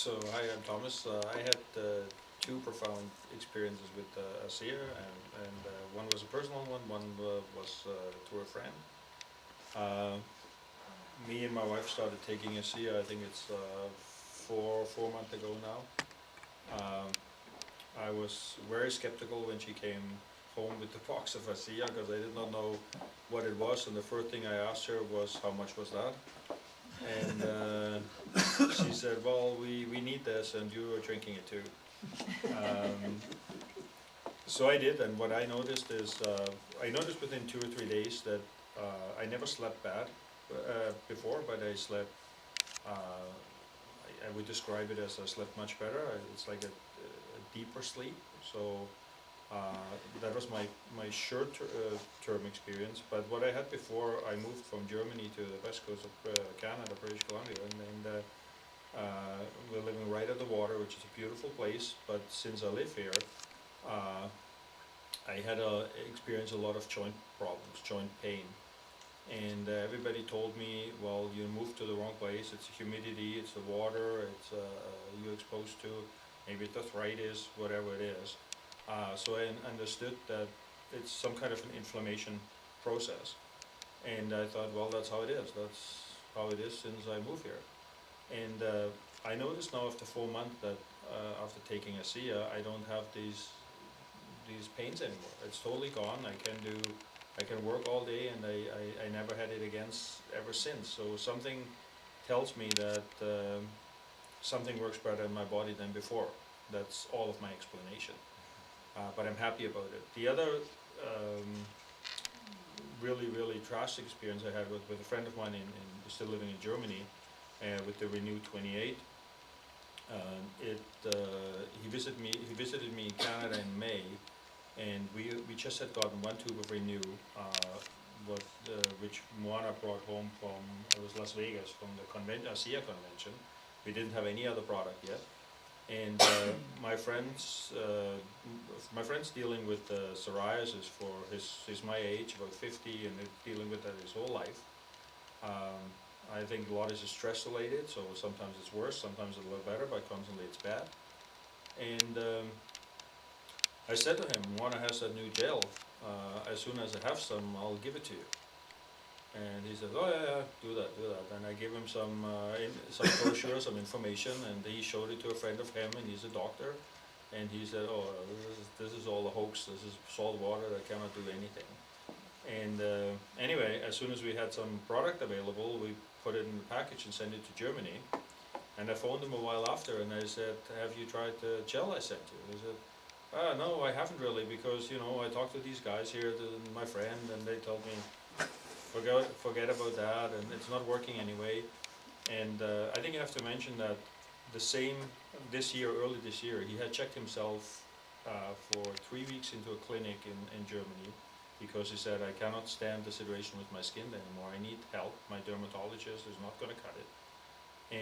So, hi, I'm Thomas. I had two profound experiences with Asea, and one was a personal one was through a friend. Uh, Me and my wife started taking Asea, I think it's four months ago now. Um, I was very skeptical when she came home with the box of Asea because I did not know what it was, and the first thing I asked her was, how much was that? And she said, well, we need this, and you are drinking it too. Um, so I did, and what I noticed is, I noticed within 2 or 3 days that I never slept bad before, but I slept, I would describe it as I slept much better. It's like a deeper sleep. So that was my term experience. But what I had before, I moved from Germany to the west coast of Canada, British Columbia, and we're living right at the water, which is a beautiful place. But since I live here, uh, I had experienced a lot of joint problems, joint pain. And everybody told me, well, you moved to the wrong place. It's humidity, it's the water, it's you're exposed to, maybe it's arthritis, whatever it is. So I understood that it's some kind of an inflammation process. And I thought, well, that's how it is. That's how it is since I moved here. And I noticed now after 4 months that after taking Asea, I don't have these pains anymore. It's totally gone. I can work all day, and I never had it again ever since. So something tells me that something works better in my body than before. That's all of my explanation. But I'm happy about it. The other um, really drastic experience I had with a friend of mine still living in Germany with the Renew 28. He visited me in Canada in May, and we just had gotten one tube of Renew, which Moana brought home from, it was Las Vegas, from the ASEA convention. We didn't have any other product yet, and my friend's dealing with psoriasis he's my age, about 50, and dealing with that his whole life. I think a lot is stress related, so sometimes it's worse, sometimes it's a little better, but constantly it's bad. And I said to him, Moana has a new gel. As soon as I have some, I'll give it to you. And he says, oh yeah, do that. And I gave him some brochure, some information, and he showed it to a friend of him, and he's a doctor. And he said, oh, this is all a hoax. This is salt water that cannot do anything. And anyway, as soon as we had some product available, we put it in the package and sent it to Germany. And I phoned him a while after, and I said, have you tried the gel I sent you? He said, no, I haven't really, because I talked to these guys here, my friend, and they told me forget about that, and it's not working anyway. And I think I have to mention that early this year, he had checked himself for 3 weeks into a clinic in Germany, because he said, I cannot stand the situation with my skin anymore. I need help. My dermatologist is not going to cut it.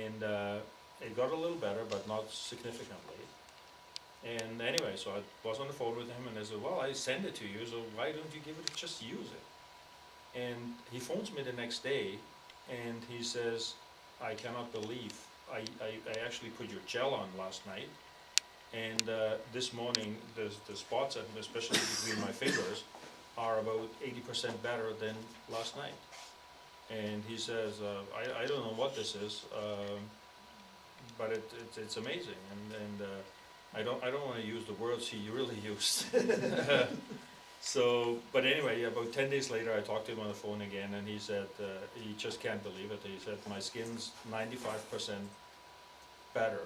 And it got a little better, but not significantly. And anyway, so I was on the phone with him, and I said, well, I send it to you, so why don't you just use it? And he phones me the next day, and he says, I cannot believe, I actually put your gel on last night, and this morning, the spots, especially between my fingers, are about 80% better than last night. And he says, I don't know what this is, but it's amazing. And I don't want to use the words he really used. So, but anyway, about 10 days later, I talked to him on the phone again, and he said he just can't believe it. He said, my skin's 95% better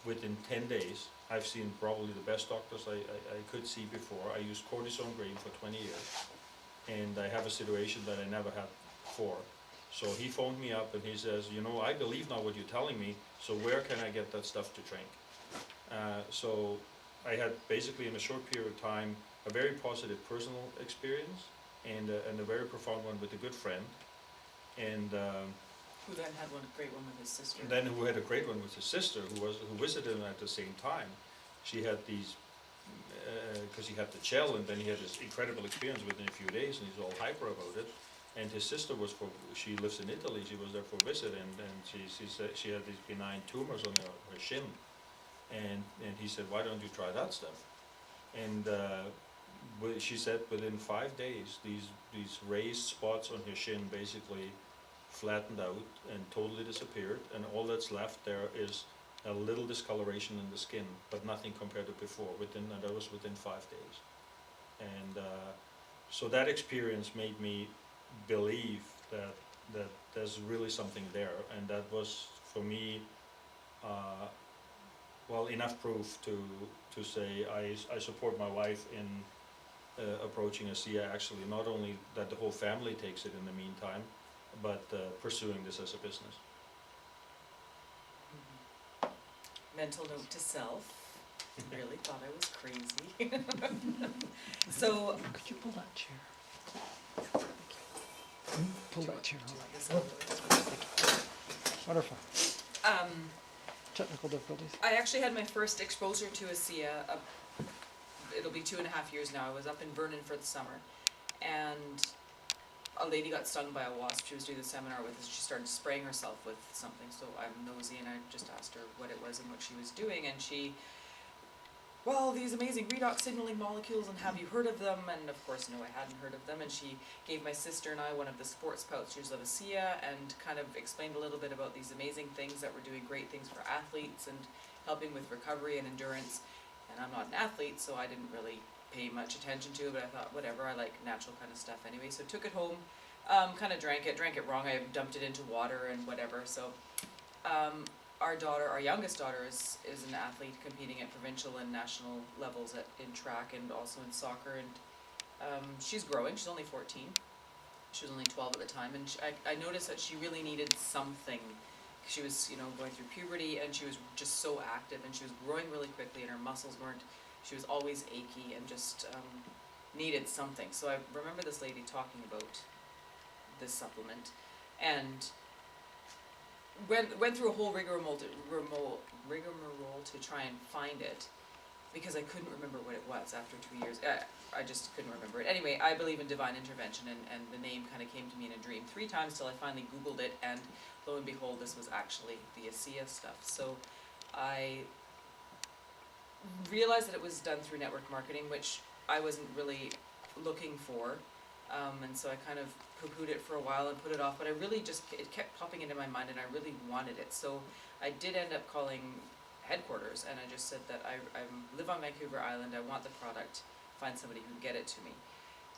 within 10 days. I've seen probably the best doctors I could see before. I used cortisone cream for 20 years, and I have a situation that I never had before. So he phoned me up, and he says, I believe now what you're telling me, so where can I get that stuff to drink? So I had basically, in a short period of time, a very positive personal experience, and a very profound one with a good friend, and who then had one great one with his sister. then who had a great one with his sister, who visited him at the same time. She had these, because he had the gel, and then he had this incredible experience within a few days, and he's all hyper about it. And his sister she lives in Italy, she was there for a visit, and she said she had these benign tumors on her shin. And he said, why don't you try that stuff? And she said within 5 days, these raised spots on her shin basically flattened out and totally disappeared, and all that's left there is a little discoloration in the skin, but nothing compared to before. And that was within 5 days. And so that experience made me believe that there's really something there, and that was for me enough proof to say I support my wife in approaching Asea, actually, not only that the whole family takes it in the meantime, but pursuing this as a business. Mental note to self, really thought I was crazy. So, Could you pull that chair? Pull that chair over. Wonderful. Technical difficulties. I actually had my first exposure to Asea, it'll be 2.5 years now. I was up in Vernon for the summer, and a lady got stung by a wasp. She was doing the seminar with us. She started spraying herself with something, so I'm nosy, and I just asked her what it was and what she was doing, and she, well, these amazing redox signaling molecules, and have you heard of them? And of course, no, I hadn't heard of them, and she gave my sister and I one of the sports pouches of Asea, and kind of explained a little bit about these amazing things that were doing great things for athletes, and helping with recovery and endurance. And I'm not an athlete, so I didn't really pay much attention to it, but I thought, whatever, I like natural kind of stuff anyway. So took it home, kind of drank it wrong. I dumped it into water and whatever. So our youngest daughter is an athlete competing at provincial and national levels in track and also in soccer. And she's growing. She's only 14. She was only 12 at the time. And I noticed that she really needed something. She was, going through puberty, and she was just so active, and she was growing really quickly, and her muscles weren't. She was always achy and just needed something. So I remember this lady talking about this supplement, and went through a whole rigmarole to try and find it, because I couldn't remember what it was after 2 years. I just couldn't remember it. Anyway, I believe in divine intervention, and the name kind of came to me in a dream 3 times till I finally Googled it, and lo and behold, this was actually the Asea stuff. So I realized that it was done through network marketing, which I wasn't really looking for, and so I kind of poo-pooed it for a while and put it off, but I really it kept popping into my mind, and I really wanted it. So I did end up calling headquarters, and I just said that I live on Vancouver Island, I want the product, find somebody who can get it to me.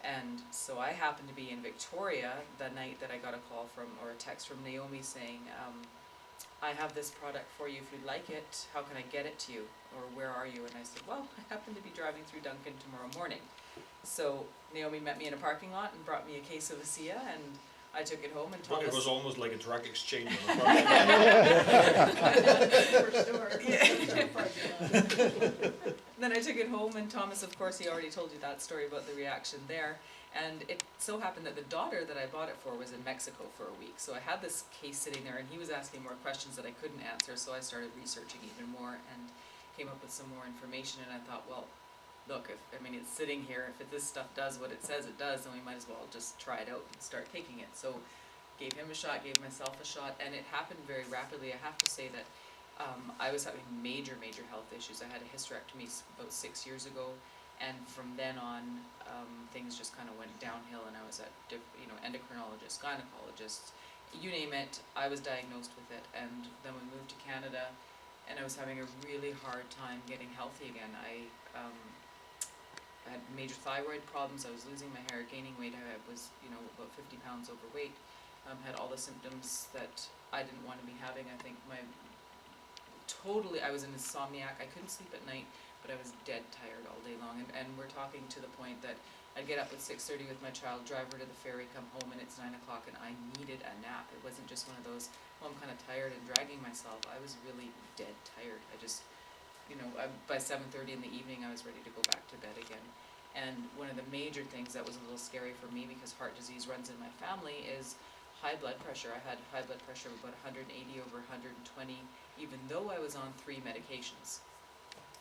And so I happened to be in Victoria the night that I got a call or a text from Naomi saying, I have this product for you if you'd like it, how can I get it to you, or where are you? And I said, well, I happen to be driving through Duncan tomorrow morning. So Naomi met me in a parking lot and brought me a case of Asea, and I took it home, and Thomas... It was almost like a drug exchange on the Then I took it home, and Thomas, of course, he already told you that story about the reaction there. And it so happened that the daughter that I bought it for was in Mexico for a week. So I had this case sitting there, and he was asking more questions that I couldn't answer, so I started researching even more and came up with some more information. And I thought, well, look, it's sitting here. If this stuff does what it says it does, then we might as well just try it out and start taking it. So gave him a shot, gave myself a shot, and it happened very rapidly. I have to say that I was having major health issues. I had a hysterectomy about 6 years ago, and from then on, things just kind of went downhill, and I was at endocrinologists, gynecologists, you name it. I was diagnosed with it, and then we moved to Canada, and I was having a really hard time getting healthy again. I had major thyroid problems. I was losing my hair, gaining weight. I was, about 50 pounds overweight. Had all the symptoms that I didn't want to be having. I think I was an insomniac. I couldn't sleep at night, but I was dead tired all day long. And we're talking to the point that I'd get up at 6:30 with my child, drive her to the ferry, come home, and it's 9 o'clock, and I needed a nap. It wasn't just one of those, I'm kind of tired and dragging myself. I was really dead tired. I just, by 7:30 in the evening, I was ready to go back to bed again. And one of the major things that was a little scary for me, because heart disease runs in my family, is high blood pressure. I had high blood pressure of about 180/120, even though I was on 3 medications.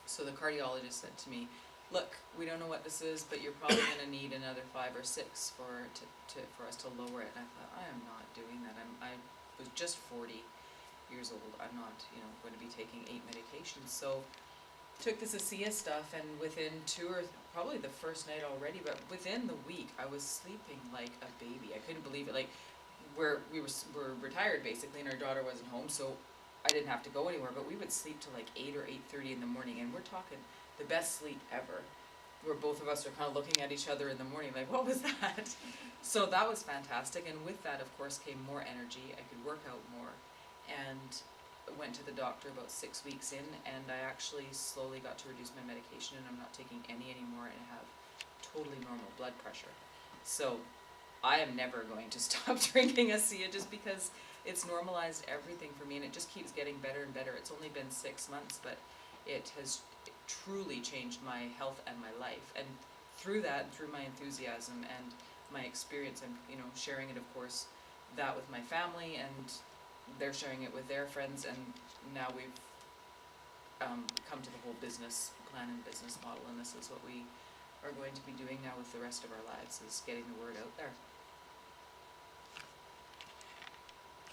So the cardiologist said to me, look, we don't know what this is, but you're probably gonna need another 5 or 6 for us to lower it. And I thought, I am not doing that. I was just 40 years old. I'm not, going to be taking 8 medications. So took this Asea stuff, and within probably the first night already, but within the week, I was sleeping like a baby. I couldn't believe it. Like, we're retired basically, and our daughter wasn't home, so I didn't have to go anywhere. But we would sleep till like 8 or 8:30 in the morning, and we're talking the best sleep ever. Where both of us are kind of looking at each other in the morning, like, what was that? So that was fantastic, and with that, of course, came more energy. I could work out more, and went to the doctor about 6 weeks in, and I actually slowly got to reduce my medication, and I'm not taking any anymore, and I have totally normal blood pressure. So I am never going to stop drinking Asea, just because it's normalized everything for me, and it just keeps getting better and better. It's only been 6 months, but it has truly changed my health and my life. And through that, through my enthusiasm and my experience, I'm sharing it, of course, that with my family, and they're sharing it with their friends, and now we've come to the whole business plan and business model, and this is what we are going to be doing now with the rest of our lives, is getting the word out there.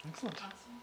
Excellent. Awesome.